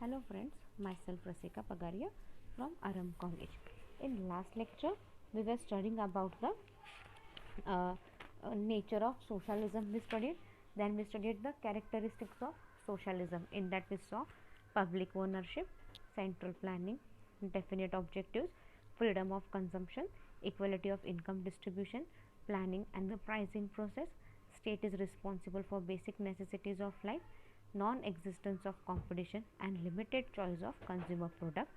Hello friends, myself Rasika Pagaria from Aram College. In last lecture, we were studying about the uh, nature of socialism. We studied, then we studied the characteristics of socialism. In that we saw public ownership, central planning, definite objectives, freedom of consumption, equality of income distribution, planning and the pricing process. State is responsible for basic necessities of life, non-existence of competition and limited choice of consumer product,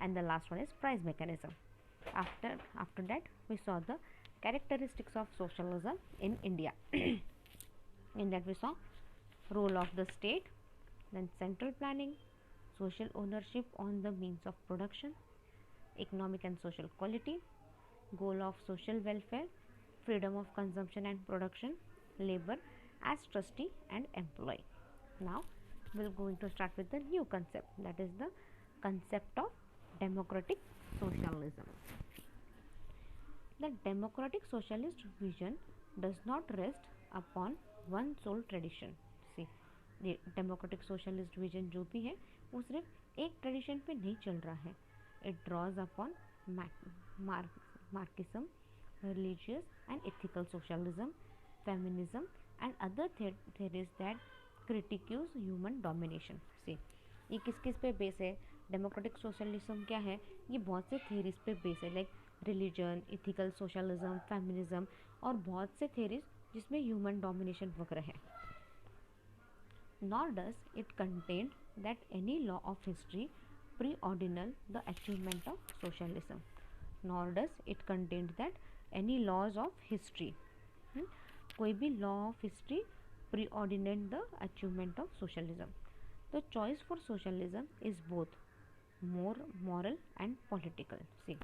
and the last one is price mechanism. After that we saw the characteristics of socialism in India. In that we saw role of the state, then central planning, social ownership on the means of production, economic and social quality, goal of social welfare, freedom of consumption and production, labor as trustee and employee. Now we're going to start with the new concept, that is the concept of democratic socialism. The democratic socialist vision does not rest upon one sole tradition. See, democratic socialist vision जो भी है वो सिर्फ एक tradition पे नहीं चल रहा है. It draws upon marxism, religious and ethical socialism, feminism and other theories that criticise human domination. See, ये किस किस पे बेस है? डेमोक्रेटिक सोशलिज्म क्या है? ये बहुत से थेरीज पे बेस है, like religion, ethical socialism, feminism और बहुत से थेरीज जिसमें ह्यूमन डोमिनेशन वगैरह है. Nor does it contain that any law of history preordinate the achievement of socialism. Nor does it contain that any laws of history. कोई भी law of history preordinate the achievement of socialism. The choice for socialism is both more moral and political. See,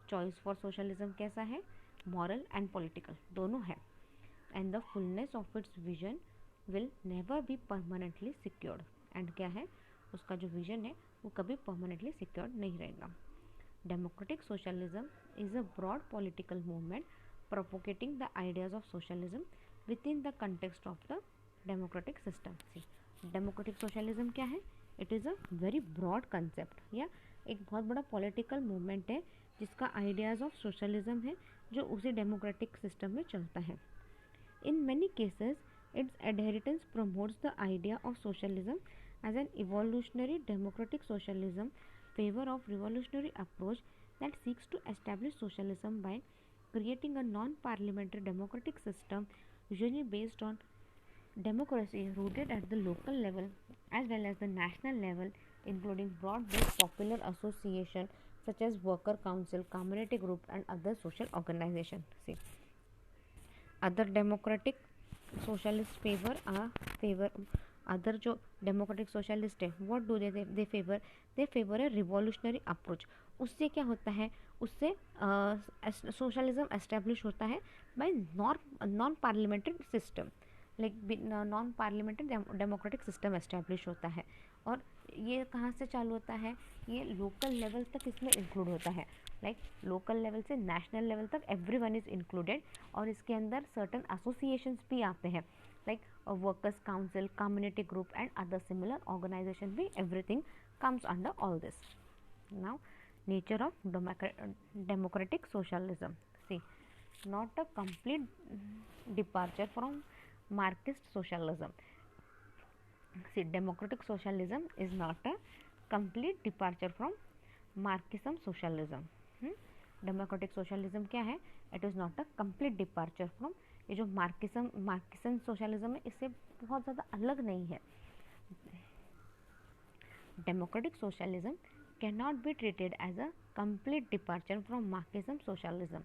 choice for socialism कैसा है? Moral and political दोनों है. And the fullness of its vision will never be permanently secured. And क्या है? उसका जो vision है वो कभी permanently secured नहीं रहेगा. Democratic socialism is a broad political movement propagating the ideas of socialism within the context of the democratic system. See, democratic socialism क्या है? It is a very broad concept, या एक बहुत बड़ा political movement है जिसका ideas of socialism है जो उसी democratic system में चलता है. In many cases, its adherence promotes the idea of socialism as an evolutionary democratic socialism favor of revolutionary approach that seeks to establish socialism by creating a non-parliamentary democratic system usually based on democracy rooted at the local level as well as the national level, including broad-based popular association such as worker council, community group and other social organization. See, other democratic socialist favor other जो democratic socialist है what do they favour A revolutionary approach. उससे क्या होता है? उससे socialism establish होता है bye non parliamentary system, like non parliamentary democratic system establish होता है. और ये कहाँ से चालू होता है? ये लोकल लेवल तक इसमें इंक्लूड होता है, लाइक लोकल लेवल से नेशनल लेवल तक एवरीवन इज़ इंक्लूडेड. और इसके अंदर सर्टन एसोसिएशंस भी आते हैं, like a workers council, community group and other similar organization भी, everything comes under all this. Now nature of democratic socialism. See, not a complete departure from Marxist socialism. See, democratic socialism is not a complete departure from Marxism socialism. Democratic socialism क्या है? It is not a complete departure from, ये जो Marxism socialism है इससे बहुत ज़्यादा अलग नहीं है. Democratic socialism can not be treated as a complete departure from Marxism socialism.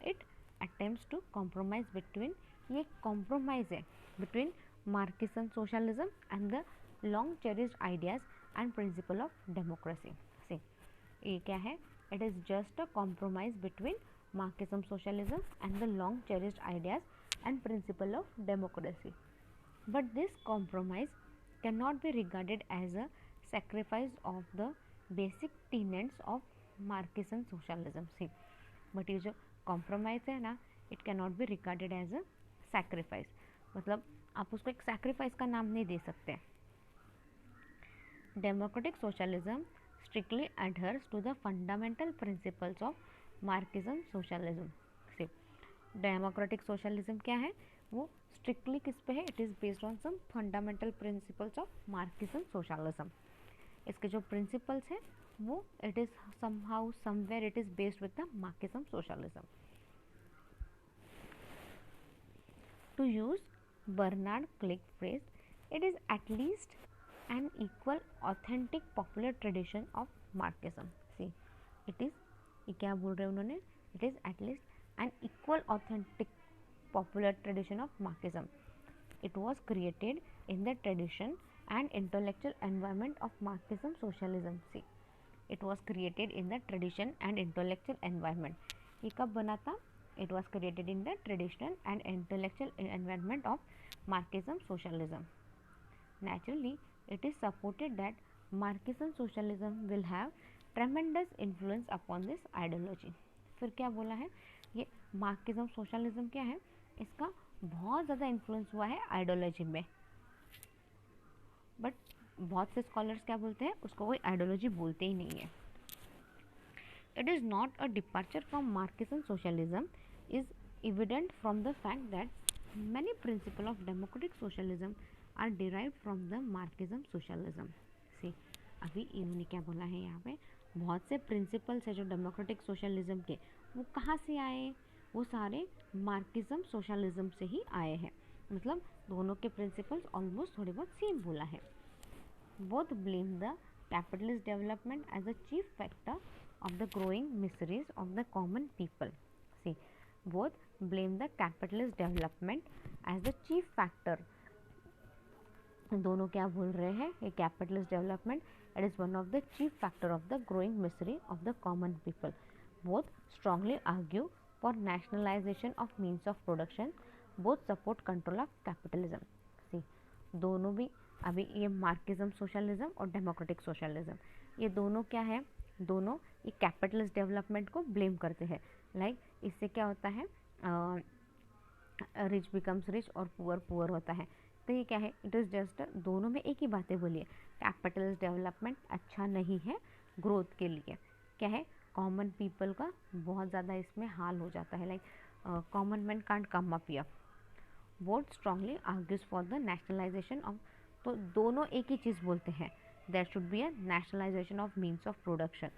It attempts to compromise between, ये कॉम्प्रोमाइज है between Marxism socialism and the long cherished ideas and principle of democracy. See, ये क्या है? It is just a compromise between Marxism socialism and the long cherished ideas and principle of democracy. But this compromise cannot be regarded as a sacrifice of the basic tenets of Marxism socialism. See, but ये जो compromise है ना, it cannot be regarded as a sacrifice. मतलब आप उसको एक sacrifice का नाम नहीं दे सकते. Democratic socialism strictly adheres to the fundamental principles of Marxism socialism. See, democratic socialism क्या है, वो strictly किस पे है, it is based on some fundamental principles of Marxism socialism. इसके जो principles हैं वो it is somehow somewhere it is based with the Marxism socialism. To use Bernard Click phrase, it is at least an equal authentic popular tradition of Marxism. See, it is, ये क्या बोल रहे हैं उन्होंने, it is at least an equal authentic popular tradition of Marxism. It was created in the tradition and intellectual environment of Marxism socialism. See, it was created in the tradition and intellectual environment. ये कब बना था? It was created in the traditional and intellectual environment of Marxism socialism. Naturally, it is supported that Marxism socialism will have tremendous influence upon this ideology. फिर क्या बोला है, ये Marxism socialism क्या है, इसका बहुत ज़्यादा इन्फ्लुएंस हुआ है आइडियोलॉजी में. बट बहुत से स्कॉलर्स क्या बोलते हैं, उसको कोई आइडियोलॉजी बोलते ही नहीं है. It is not a departure from Marxism socialism is evident from the fact that many principles of democratic socialism are derived from the Marxism socialism. See, अभी इन्होंने क्या बोला है यहाँ पे, बहुत से प्रिंसिपल्स है जो डेमोक्रेटिक सोशलिज्म के, वो कहाँ से आए, वो सारे मार्क्सिज्म सोशलिज्म से ही आए हैं. मतलब दोनों के प्रिंसिपल्स ऑलमोस्ट थोड़े बहुत सेम बोला है. Both blame the capitalist development as a chief factor of the growing miseries of the common people. See, both blame the capitalist development as the chief factor. दोनों क्या बोल रहे हैं, ये capitalist development it is one of the chief factor of the growing misery of the common people. Both strongly argue for nationalization of means of production. Both support control of capitalism. See, दोनों भी अभी ये Marxism socialism और democratic socialism, ये दोनों क्या है, दोनों ये कैपिटलिस्ट डेवलपमेंट को ब्लेम करते हैं. लाइक इससे क्या होता है, रिच बिकम्स रिच और पुअर पुअर होता है. तो ये क्या है, इट इज़ जस्ट दोनों में एक ही बातें बोली है. कैपिटलिस्ट डेवलपमेंट अच्छा नहीं है ग्रोथ के लिए. क्या है, कॉमन पीपल का बहुत ज़्यादा इसमें हाल हो जाता है. Like common man can't come up here. Both strongly argues for the nationalization of, तो दोनों एक ही चीज़ बोलते हैं, there should be a nationalization of means of production.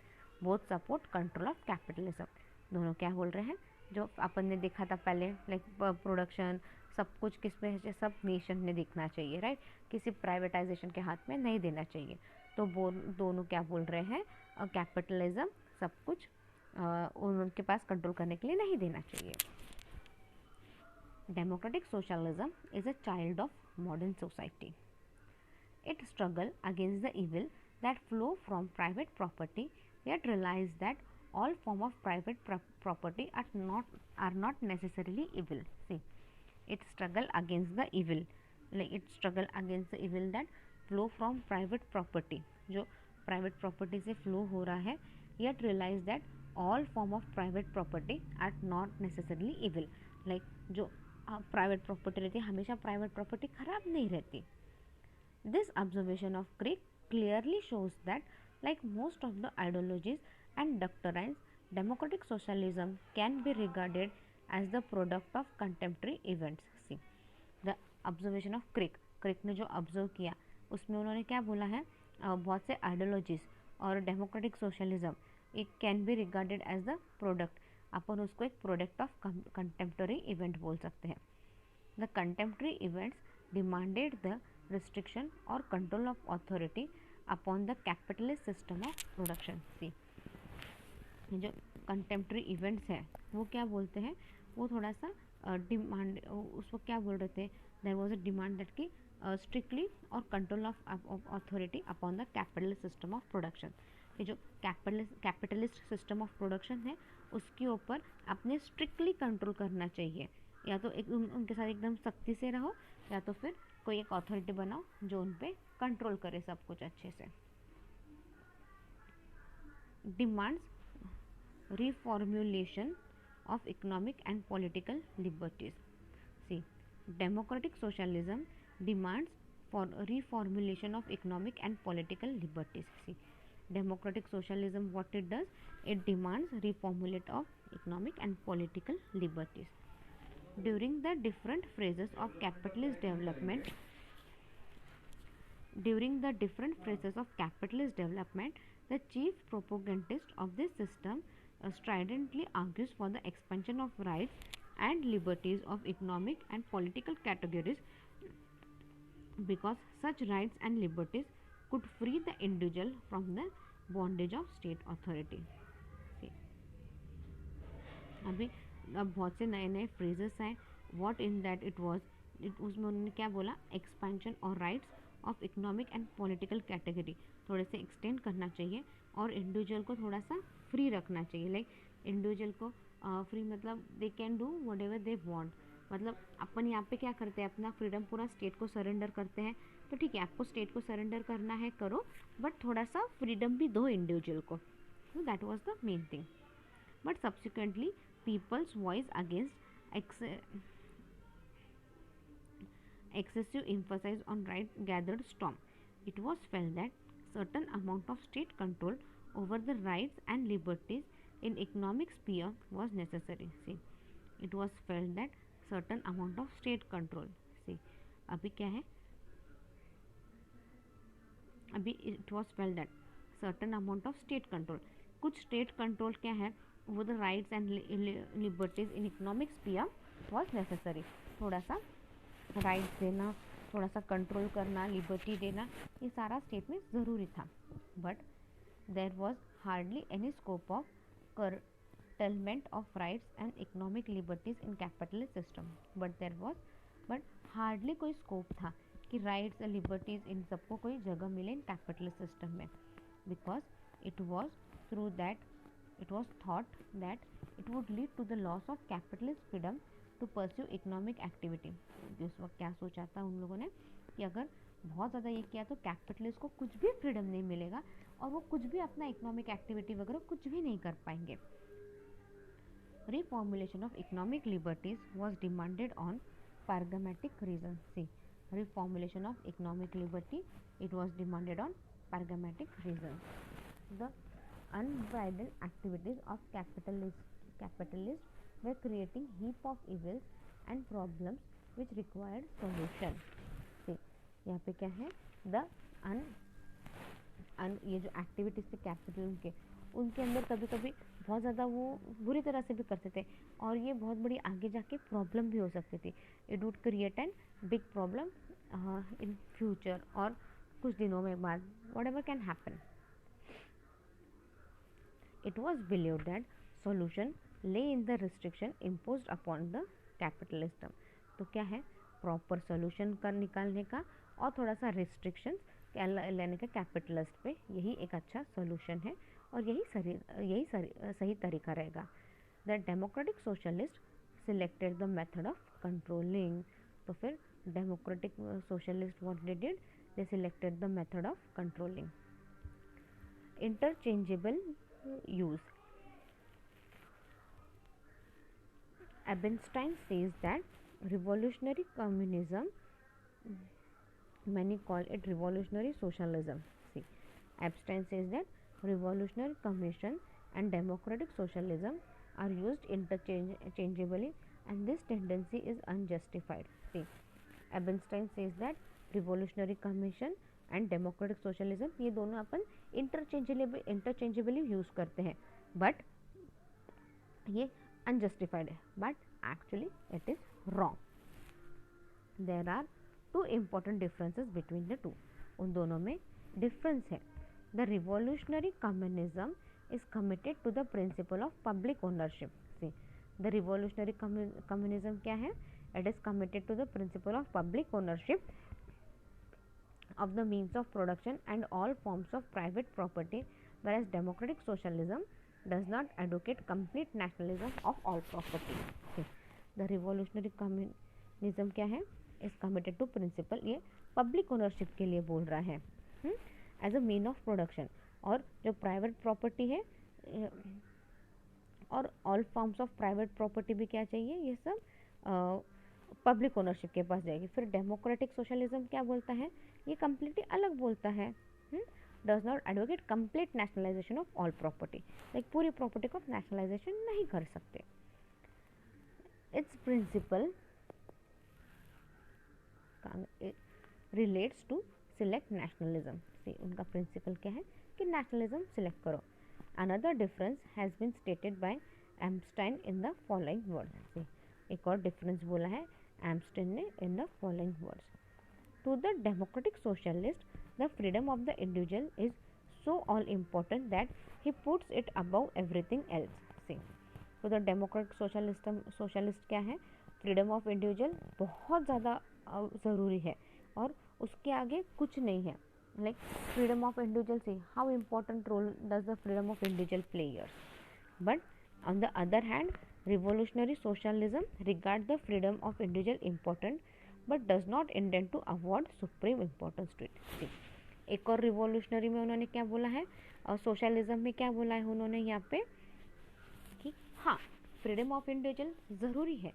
Both support control of capitalism. दोनों क्या बोल रहे हैं, जो अपन ने देखा था पहले, लाइक प्रोडक्शन सब कुछ किस पे है, सब नेशन ने देखना चाहिए, राइट, किसी प्राइवेटाइजेशन के हाथ में नहीं देना चाहिए. तो दोनों क्या बोल रहे हैं, कैपिटलिज्म सब कुछ उनके पास कंट्रोल करने के लिए नहीं देना चाहिए. Democratic socialism is a child of modern society. It struggle against the evil that flow from private property, yet realize that all form of private property are not necessarily evil. See, it struggle against the evil, like it struggle against the evil that flow from private property, जो private property से flow हो रहा है, yet realize that all form of private property are not necessarily evil. Like जो private property रहती है, हमेशा private property खराब नहीं रहती. This observation of Crick clearly shows that, like most of the ideologies and doctrines, democratic socialism can be regarded as the product of contemporary events. See, the observation of Crick, Crick ने जो observe किया उसमें उन्होंने क्या बोला है, बहुत से ideologies और democratic socialism it can be regarded as the product, अपन उसको एक product of contemporary event बोल सकते हैं. The contemporary events demanded the restriction or control of authority upon the capitalist system of production. See, जो contemporary events हैं वो क्या बोलते हैं, वो थोड़ा सा डिमांड, उसको क्या बोल रहे थे, there was a demand that की strictly और control of authority upon the capitalist system of production. ये जो capitalist system of production है उसके ऊपर अपने strictly कंट्रोल करना चाहिए. या तो एक उनके साथ एकदम सख्ती से रहो, या तो फिर कोई एक अथॉरिटी बनाओ जो उन पे कंट्रोल करे सब कुछ अच्छे से. Demands reformulation of economic and political liberties. See, democratic socialism demands reformulation of economic and political liberties. See, democratic socialism, what it does, it demands reformulate of economic and political liberties. During the different phases of capitalist development, the chief propagandist of this system stridently argues for the expansion of rights and liberties of economic and political categories, because such rights and liberties could free the individual from the bondage of state authority. See, अभी अब बहुत से नए नए phrases हैं. What in that it was, उसमें उन्होंने क्या बोला, एक्सपेंशन और rights of economic and political category थोड़े से एक्सटेंड करना चाहिए और इंडिविजुअल को थोड़ा सा फ्री रखना चाहिए. लाइक इंडिविजुअल को फ्री मतलब they can do what ever they want. मतलब अपन यहाँ पे क्या करते हैं, अपना फ्रीडम पूरा स्टेट को सरेंडर करते हैं. तो ठीक है, आपको स्टेट को सरेंडर करना है करो, बट थोड़ा सा फ्रीडम भी दो इंडिविजुअल को. That was the main thing. But subsequently people's voice against excessive emphasis on right gathered storm. It was felt that certain amount of state control over the rights and liberties in economic sphere was necessary. See, it was felt that certain amount of state control. See, अभी क्या है, अभी it was felt that certain amount of state control, कुछ state control क्या है, over the rights and liberties in economic sphere was necessary. थोड़ा सा rights देना, थोड़ा सा कंट्रोल करना, लिबर्टी देना, ये सारा स्टेट में ज़रूरी था. But there was hardly any scope of curtailment of rights and economic liberties in capitalist system. But hardly कोई स्कोप था कि राइट्स और लिबर्टीज़ इन सबको कोई जगह मिले इन कैपिटलिस्ट सिस्टम में, because it was thought that it would lead to the loss of capitalist freedom to pursue economic activity. उस वक्त क्या सोचा था उन लोगों ने कि अगर बहुत ज़्यादा ये किया तो कैपिटलिस्ट को कुछ भी फ्रीडम नहीं मिलेगा और वो कुछ भी अपना इकोनॉमिक एक्टिविटी वगैरह कुछ भी नहीं कर पाएंगे. Reformulation of economic liberties was demanded on pragmatic reasons. See, reformulation of economic liberty, it was demanded on pragmatic reasons. The unbridled activities of capitalists were creating heap of evils and problems which required solution. See, यहाँ पे क्या है, ये जो activities थे capital के, उनके अंदर कभी कभी बहुत ज़्यादा वो बुरी तरह से भी करते थे और ये बहुत बड़ी आगे जाके प्रॉब्लम भी हो सकती थी. It would create an big problem in future, और कुछ दिनों में बाद what ever can happen. It was believed that solution lay in the restriction imposed upon the capitalism. तो क्या है, प्रॉपर सोल्यूशन कर निकालने का और थोड़ा सा रिस्ट्रिक्शन लेने का कैपिटलिस्ट पे, यही एक अच्छा सोल्यूशन है और यही सही तरीका रहेगा. The democratic socialist selected the method of controlling. तो फिर democratic socialist what they did, they selected the method of controlling. Interchangeable use. Ebenstein says that revolutionary communism, many call it revolutionary socialism. See, Epstein says that revolutionary commission and democratic socialism are used interchangeably and this tendency is unjustified. See, Ebenstein says that revolutionary commission and democratic socialism, ये दोनों अपन interchangeably use करते हैं, but ये unjustified है, but actually it is wrong. There are two important differences between the two. उन दोनों में difference है. The revolutionary communism is committed to the principle of public ownership. See, the revolutionary communism क्या है, it is committed to the principle of public ownership of the means of production and all forms of private property, whereas democratic socialism does not advocate complete nationalism of all property. Okay. The revolutionary communism क्या है, is committed to principle, ये public ownership के लिए बोल रहा है as a mean of production, और जो private property है और all forms of private property भी क्या चाहिए, ये सब पब्लिक ओनरशिप के पास जाएगी। फिर डेमोक्रेटिक सोशलिज्म क्या बोलता है, ये कम्प्लीटली अलग बोलता है। Does not advocate complete nationalisation of all property, like पूरी प्रॉपर्टी को नेशनलाइजेशन नहीं कर सकते। Its principle relates to select nationalism से, उनका प्रिंसिपल क्या है कि नेशनलिज्म सिलेक्ट करो। Another difference has been stated by Ebenstein in the following words से, एक और डिफरेंस बोला है एम्स्टाइन ने in the following words. To the democratic socialist the freedom of the individual is so all important that he puts it above everything else से। तो the democratic socialist क्या है, फ्रीडम ऑफ इंडिविजुअल बहुत ज़्यादा ज़रूरी है और उसके आगे कुछ नहीं है। लाइक फ्रीडम ऑफ इंडिविजुअल से how important role does the freedom of individual players, but on the other hand revolutionary socialism regard the freedom of individual important but does not intend to award supreme importance to it। एक और revolutionary में उन्होंने क्या बोला है और socialism में क्या बोला है उन्होंने यहाँ पे कि हाँ फ्रीडम ऑफ इंडिविजुअल ज़रूरी है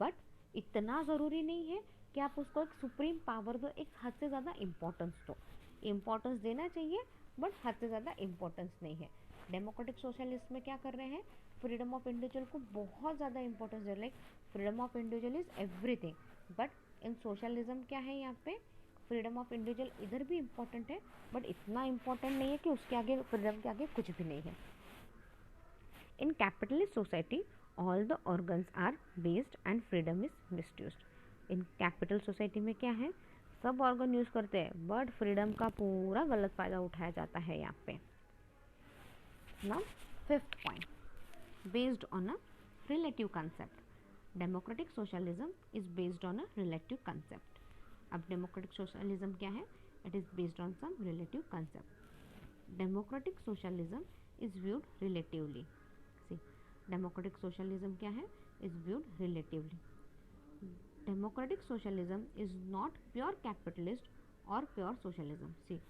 बट इतना ज़रूरी नहीं है कि आप उसको एक सुप्रीम पावर दो, एक हद से ज़्यादा इम्पोर्टेंस दो। इम्पोर्टेंस देना चाहिए बट हद से ज़्यादा इम्पोर्टेंस नहीं है। डेमोक्रेटिक सोशलिस्ट में क्या कर रहे हैं, फ्रीडम ऑफ इंडिविजुअल को बहुत ज़्यादा importance they, like freedom of individual is everything, but in socialism क्या है यहाँ पे फ्रीडम ऑफ इंडिविजुअल इधर भी इम्पोर्टेंट है बट इतना इम्पोर्टेंट नहीं है कि उसके आगे फ्रीडम के आगे कुछ भी नहीं है। In capitalist society all the organs are based and freedom is misused. In capital society में क्या है, सब ऑर्गन यूज़ करते हैं बट फ्रीडम का पूरा गलत फ़ायदा उठाया जाता है यहाँ पे। Now fifth point, based on a relative concept. Democratic socialism is based on a relative concept. अब democratic socialism क्या है, it is based on some relative concept. Democratic socialism is viewed relatively. See, democratic socialism क्या है, is viewed relatively. Democratic socialism is not pure capitalist or pure socialism. See,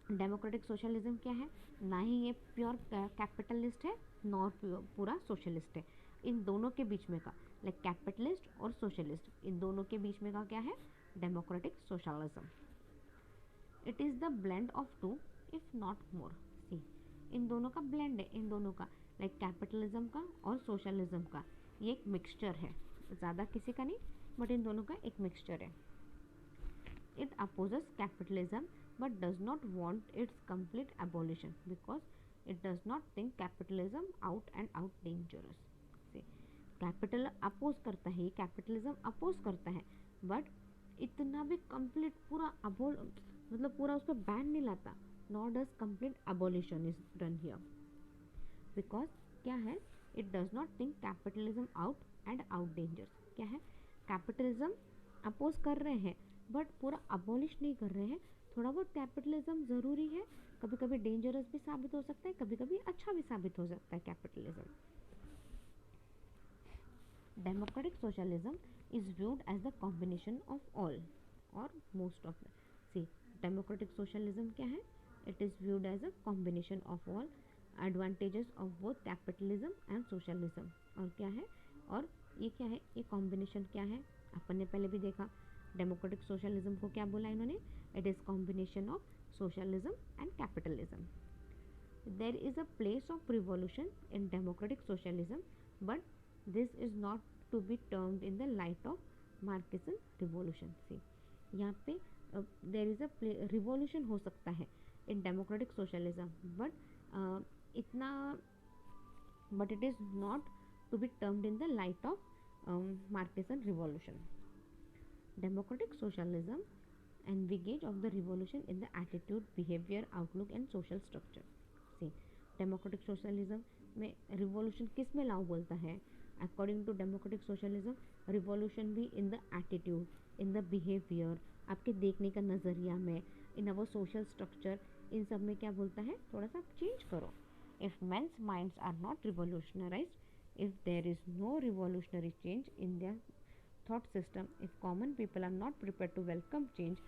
democratic socialism क्या है, ना ही ये pure capitalist है nor पूरा socialist है। इन दोनों के बीच में का लाइक कैपिटलिस्ट और सोशलिस्ट, इन दोनों के बीच में का क्या है, democratic socialism. It is the blend of two if not more. See, इन दोनों का ब्लेंड है, इन दोनों का लाइक कैपिटलिज्म का और सोशलिज्म का ये एक मिक्सचर है, ज़्यादा किसी का नहीं बट इन दोनों का एक मिक्सचर है। It opposes capitalism but does not want its complete abolition because it does not think capitalism out and out dangerous। से कैपिटल अपोज करता है, कैपिटलिज्म अपोज करता है बट इतना भी कंप्लीट पूरा अबोल मतलब पूरा उस पर बैन नहीं लाता, not does complete abolition is done here because क्या है, it does not think capitalism out and out dangers. क्या है, कैपिटलिज्म अपोज कर रहे हैं बट पूरा अबोलिश नहीं कर रहे हैं, थोड़ा बहुत कैपिटलिज्म ज़रूरी है, कभी कभी डेंजरस भी साबित हो सकता है, कभी कभी अच्छा भी साबित हो सकता है capitalism. Democratic socialism is viewed as the combination of all और most of see, democratic socialism क्या है, it is viewed as a combination of all advantages of both capitalism and socialism. और क्या है, और ये क्या है, ये कॉम्बिनेशन क्या है, अपन ने पहले भी देखा डेमोक्रेटिक सोशलिज्म को क्या बोला इन्होंने, it is combination of socialism and capitalism. There is a place of revolution in democratic socialism but this is not to be termed in the light of Marxian revolution। See, यहाँ पे there is a revolution हो सकता है in democratic socialism but इतना but it is not to be termed in the light of Marxian revolution। Democratic socialism engage of the revolution in the attitude, behavior, outlook and social structure। See, democratic socialism में revolution किस में लाओ बोलता है, according to democratic socialism revolution भी in the attitude, in the behaviour, आपके देखने का नज़रिया में, इन अवर सोशल स्ट्रक्चर, इन सब में क्या बोलता है, थोड़ा सा चेंज करो। If men's minds are not revolutionised, if there is no revolutionary change in their thought system, if common people are not prepared to welcome change,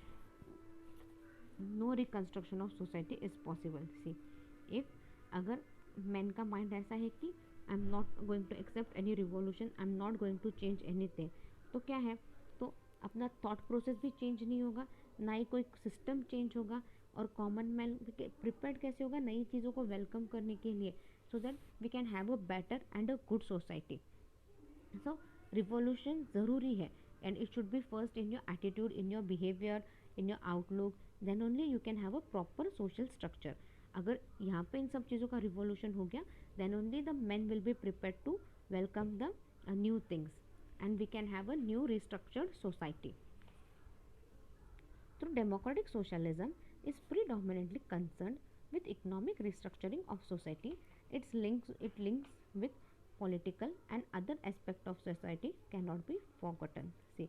no reconstruction of society is possible। See, if अगर man का mind ऐसा है कि I am not going to accept any revolution, I am not going to change anything, तो क्या है, तो अपना थॉट प्रोसेस भी चेंज नहीं होगा, ना ही कोई सिस्टम चेंज होगा, और कॉमन मैन प्रिपेयर्ड कैसे होगा नई चीज़ों को वेलकम करने के लिए, so that we can have a better and a good society. So revolution ज़रूरी है, and it should be first in your attitude, in your behaviour, in your outlook, then only you can have a proper social structure. अगर यहाँ पे इन सब चीज़ों का revolution हो गया, then only the men will be prepared to welcome the new things, and we can have a new restructured society. Through democratic socialism is predominantly concerned with economic restructuring of society. It links with political and other aspect of society cannot be forgotten. See,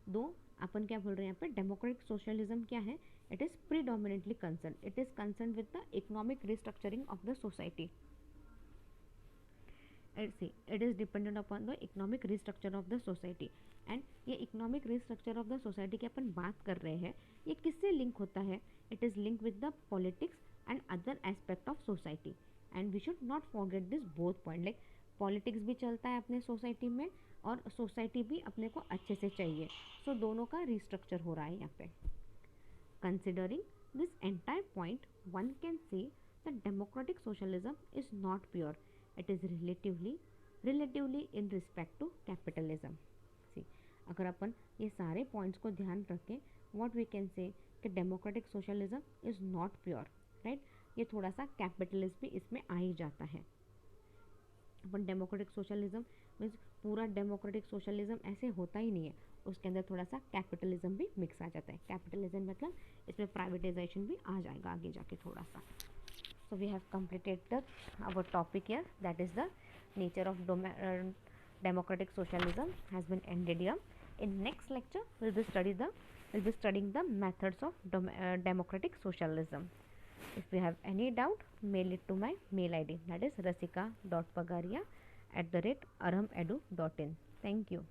दो अपन क्या बोल रहे हैं यहाँ पे, democratic socialism क्या है, it is predominantly concern, it is concern with the economic restructuring of the society. See, it is dependent upon the economic restructure of the society. And ये economic restructure of the society की अपन बात कर रहे हैं, ये किससे link होता है, it is link with the politics and other aspect of society. And we should not forget this both point, like politics भी चलता है अपने सोसाइटी में और सोसाइटी भी अपने को अच्छे से चाहिए, सो दोनों का रिस्ट्रक्चर हो रहा है यहाँ पे. Considering this entire point, one can say that democratic socialism is not pure, it is relatively in respect to capitalism. See, अगर अपन ये सारे पॉइंट्स को ध्यान रखें, what we can say कि democratic socialism is not pure, right. ये थोड़ा सा कैपिटलिज्म भी इसमें आ ही जाता है. अपन डेमोक्रेटिक सोशलिज्म मीन्स पूरा डेमोक्रेटिक सोशलिज्म ऐसे होता ही नहीं है, उसके अंदर थोड़ा सा कैपिटलिज्म भी मिक्स आ जाता है. कैपिटलिज्म मतलब इसमें प्राइवेटाइजेशन भी आ जाएगा आगे जाके थोड़ा सा. So we have completed our topic here, that is the nature of democratic socialism has been ended here. In next lecture we'll be studying the methods of democratic socialism. If you have any doubt, mail it to my mail ID, that is rasika.pagaria@arhamedu.in. Thank you.